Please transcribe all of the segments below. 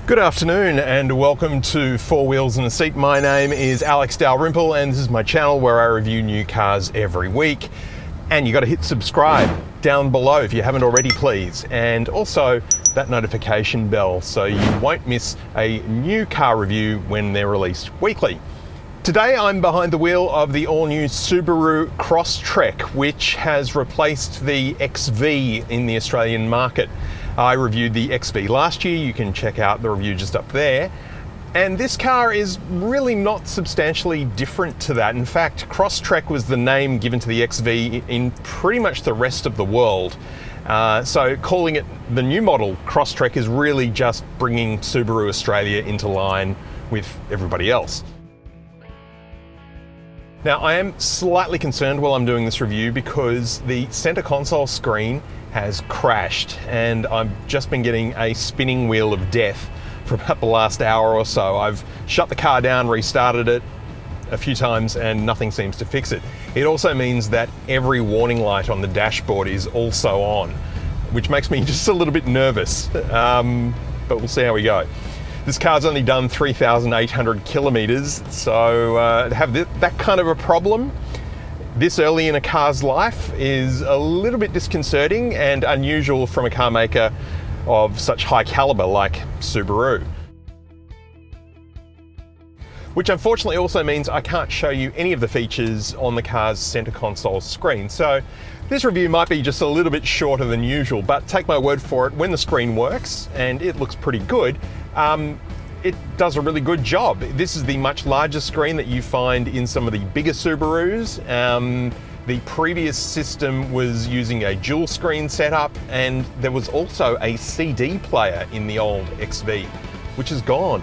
Good afternoon and welcome to Four Wheels and a Seat. My name is Alex Dalrymple and this is my channel where I review new cars every week. And you got to hit subscribe down below if you haven't already, please. And also that notification bell so you won't miss a new car review when they're released weekly. Today I'm behind the wheel of the all-new Subaru Crosstrek, which has replaced the XV in the Australian market. I reviewed the XV last year, you can check out the review just up there. And this car is really not substantially different to that. In fact, Crosstrek was the name given to the XV in pretty much the rest of the world. So calling it the new model Crosstrek is really just bringing Subaru Australia into line with everybody else. Now, I am slightly concerned while I'm doing this review because the center console screen has crashed and I've just been getting a spinning wheel of death for about the last hour or so. I've shut the car down, restarted it a few times and nothing seems to fix it. It also means that every warning light on the dashboard is also on, which makes me just a little bit nervous, but we'll see how we go. This car's only done 3,800 kilometers, so to have that kind of a problem this early in a car's life is a little bit disconcerting and unusual from a car maker of such high caliber like Subaru. Which unfortunately also means I can't show you any of the features on the car's center console screen. So this review might be just a little bit shorter than usual, but take my word for it, when the screen works, and it looks pretty good, it does a really good job. This is the much larger screen that you find in some of the bigger Subarus. The previous system was using a dual screen setup, and there was also a CD player in the old XV, which is gone.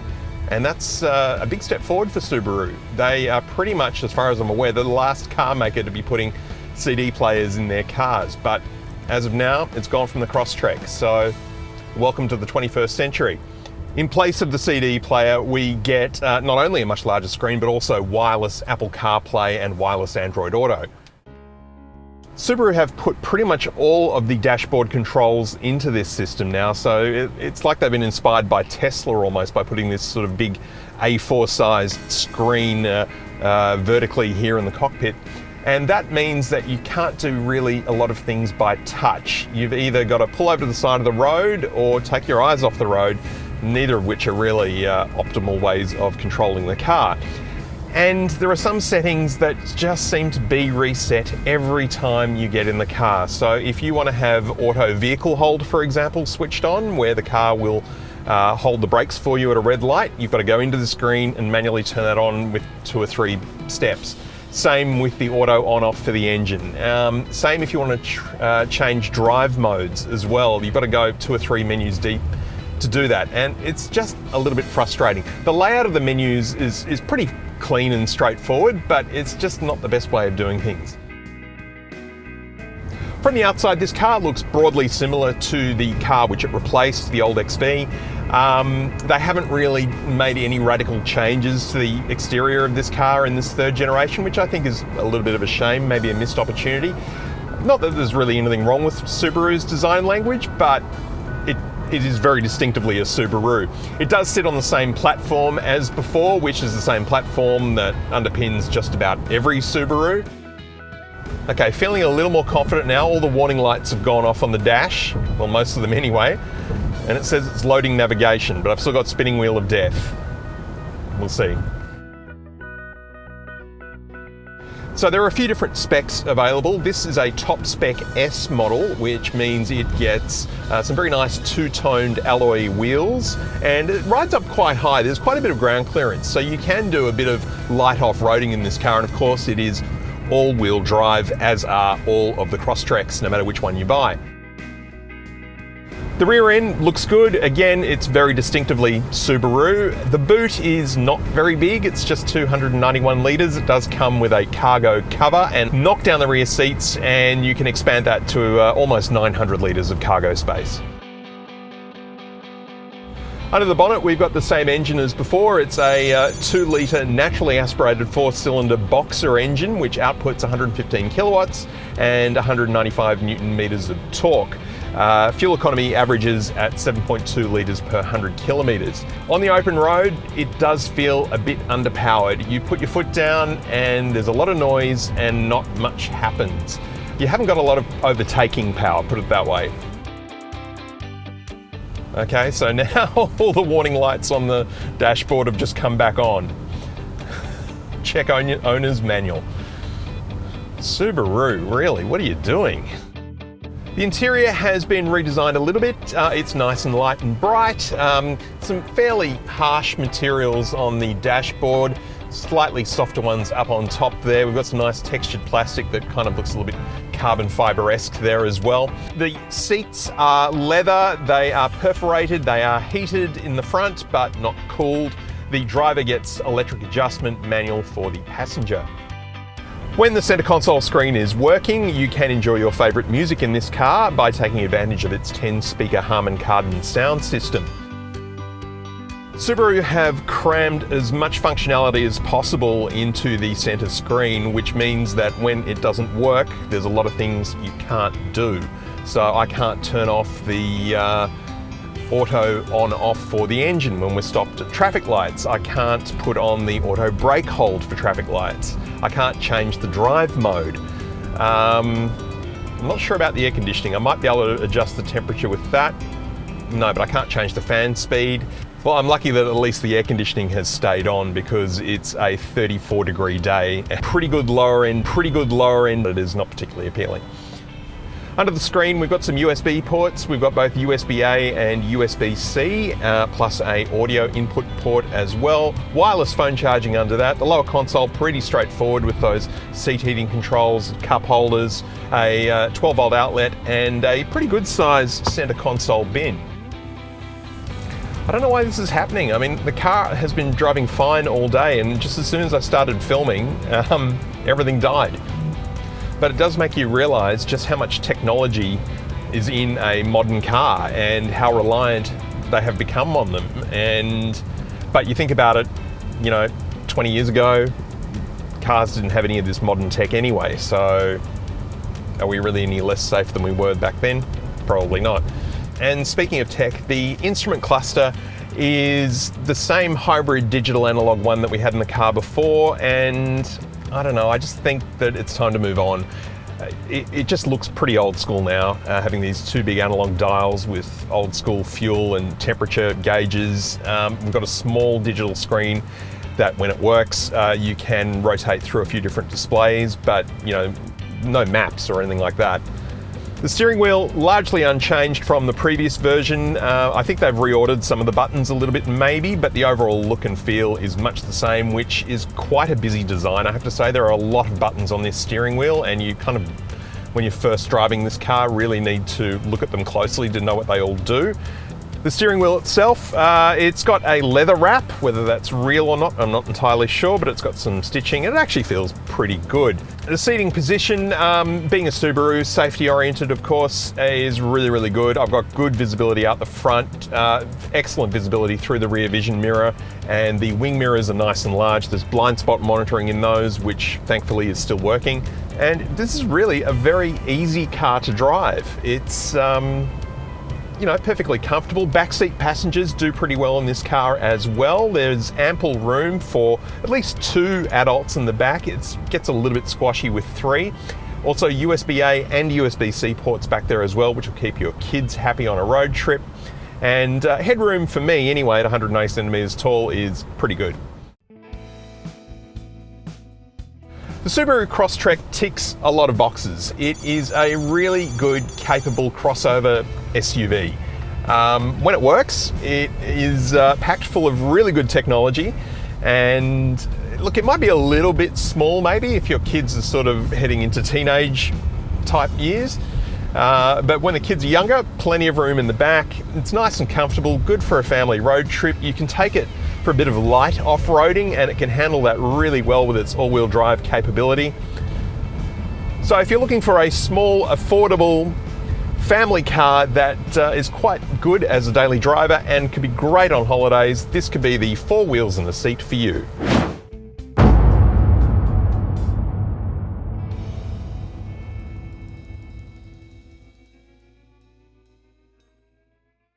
And that's a big step forward for Subaru. They are pretty much, as far as I'm aware, the last car maker to be putting CD players in their cars. But as of now, it's gone from the Crosstrek. So welcome to the 21st century. In place of the CD player, we get not only a much larger screen, but also wireless Apple CarPlay and wireless Android Auto. Subaru have put pretty much all of the dashboard controls into this system now, so it's like they've been inspired by Tesla almost by putting this sort of big A4 sized screen vertically here in the cockpit. And that means that you can't do really a lot of things by touch. You've either got to pull over to the side of the road or take your eyes off the road, neither of which are really optimal ways of controlling the car. And there are some settings that just seem to be reset every time you get in the car. So if you want to have auto vehicle hold, for example, switched on, where the car will hold the brakes for you at a red light, you've got to go into the screen and manually turn that on with 2 or 3 steps. Same with the auto on-off for the engine. Same if you want to change drive modes as well. You've got to go 2 or 3 menus deep to do that, and it's just a little bit frustrating. The layout of the menus is pretty clean and straightforward, but it's just not the best way of doing things. From the outside, this car looks broadly similar to the car which it replaced, the old XV. They haven't really made any radical changes to the exterior of this car in this 3rd generation, which I think is a little bit of a shame, maybe a missed opportunity. Not that there's really anything wrong with Subaru's design language, but it is very distinctively a Subaru. It does sit on the same platform as before, which is the same platform that underpins just about every Subaru. Okay, feeling a little more confident now. All the warning lights have gone off on the dash, well, most of them anyway, and it says it's loading navigation, but I've still got spinning wheel of death. We'll see. So there are a few different specs available. This is a top spec S model, which means it gets some very nice 2-toned alloy wheels, and it rides up quite high. There's quite a bit of ground clearance, so you can do a bit of light off-roading in this car, and of course it is all-wheel drive, as are all of the Crosstreks, no matter which one you buy. The rear end looks good. Again, it's very distinctively Subaru. The boot is not very big. It's just 291 litres. It does come with a cargo cover and knock down the rear seats, and you can expand that to almost 900 litres of cargo space. Under the bonnet, we've got the same engine as before. It's a 2-litre naturally aspirated 4-cylinder Boxer engine, which outputs 115 kilowatts and 195 newton meters of torque. Fuel economy averages at 7.2 litres per 100 kilometres. On the open road, it does feel a bit underpowered. You put your foot down and there's a lot of noise and not much happens. You haven't got a lot of overtaking power, put it that way. Okay, so now all the warning lights on the dashboard have just come back on. Check owner's manual. Subaru, really, what are you doing? The interior has been redesigned a little bit. It's nice and light and bright. Some fairly harsh materials on the dashboard, slightly softer ones up on top there. We've got some nice textured plastic that kind of looks a little bit carbon fibre-esque there as well. The seats are leather, they are perforated, they are heated in the front but not cooled. The driver gets electric adjustment manual for the passenger. When the centre console screen is working, you can enjoy your favourite music in this car by taking advantage of its 10-speaker Harman Kardon sound system. Subaru have crammed as much functionality as possible into the centre screen, which means that when it doesn't work, there's a lot of things you can't do. So I can't turn off the auto on-off for the engine when we're stopped at traffic lights. I can't put on the auto brake hold for traffic lights. I can't change the drive mode. I'm not sure about the air conditioning. I might be able to adjust the temperature with that. No, but I can't change the fan speed. Well, I'm lucky that at least the air conditioning has stayed on because it's a 34-degree day. Pretty good lower end, but it is not particularly appealing. Under the screen, we've got some USB ports. We've got both USB-A and USB-C, plus a audio input port as well. Wireless phone charging under that. The lower console, pretty straightforward with those seat heating controls, cup holders, a 12-volt outlet, and a pretty good size center console bin. I don't know why this is happening. I mean, the car has been driving fine all day, and just as soon as I started filming, everything died. But it does make you realise just how much technology is in a modern car and how reliant they have become on them. But you think about it, 20 years ago, cars didn't have any of this modern tech anyway, so are we really any less safe than we were back then? Probably not. And speaking of tech, the instrument cluster is the same hybrid digital analog one that we had in the car before, and I don't know, I just think that it's time to move on. It just looks pretty old school now, having these two big analog dials with old school fuel and temperature gauges. We've got a small digital screen that when it works, you can rotate through a few different displays, but no maps or anything like that. The steering wheel, largely unchanged from the previous version. I think they've reordered some of the buttons a little bit maybe, but the overall look and feel is much the same, which is quite a busy design. I have to say there are a lot of buttons on this steering wheel, and you kind of, when you're first driving this car, really need to look at them closely to know what they all do. The steering wheel itself, it's got a leather wrap, whether that's real or not, I'm not entirely sure, but it's got some stitching and it actually feels pretty good. The seating position, being a Subaru, safety oriented of course, is really, really good. I've got good visibility out the front, excellent visibility through the rear vision mirror, and the wing mirrors are nice and large. There's blind spot monitoring in those, which thankfully is still working. And this is really a very easy car to drive. It's, perfectly comfortable. Backseat passengers do pretty well in this car as well. There's ample room for at least 2 adults in the back. It gets a little bit squashy with 3. Also USB-A and USB-C ports back there as well, which will keep your kids happy on a road trip. And headroom for me anyway at 190 centimeters tall is pretty good. The Subaru Crosstrek ticks a lot of boxes. It is a really good, capable crossover SUV. When it works, it is packed full of really good technology. And look, it might be a little bit small maybe if your kids are sort of heading into teenage type years. But when the kids are younger, plenty of room in the back. It's nice and comfortable, good for a family road trip. You can take it for a bit of light off-roading and it can handle that really well with its all-wheel drive capability. So if you're looking for a small, affordable family car that is quite good as a daily driver and could be great on holidays, this could be the 4 wheels in the seat for you.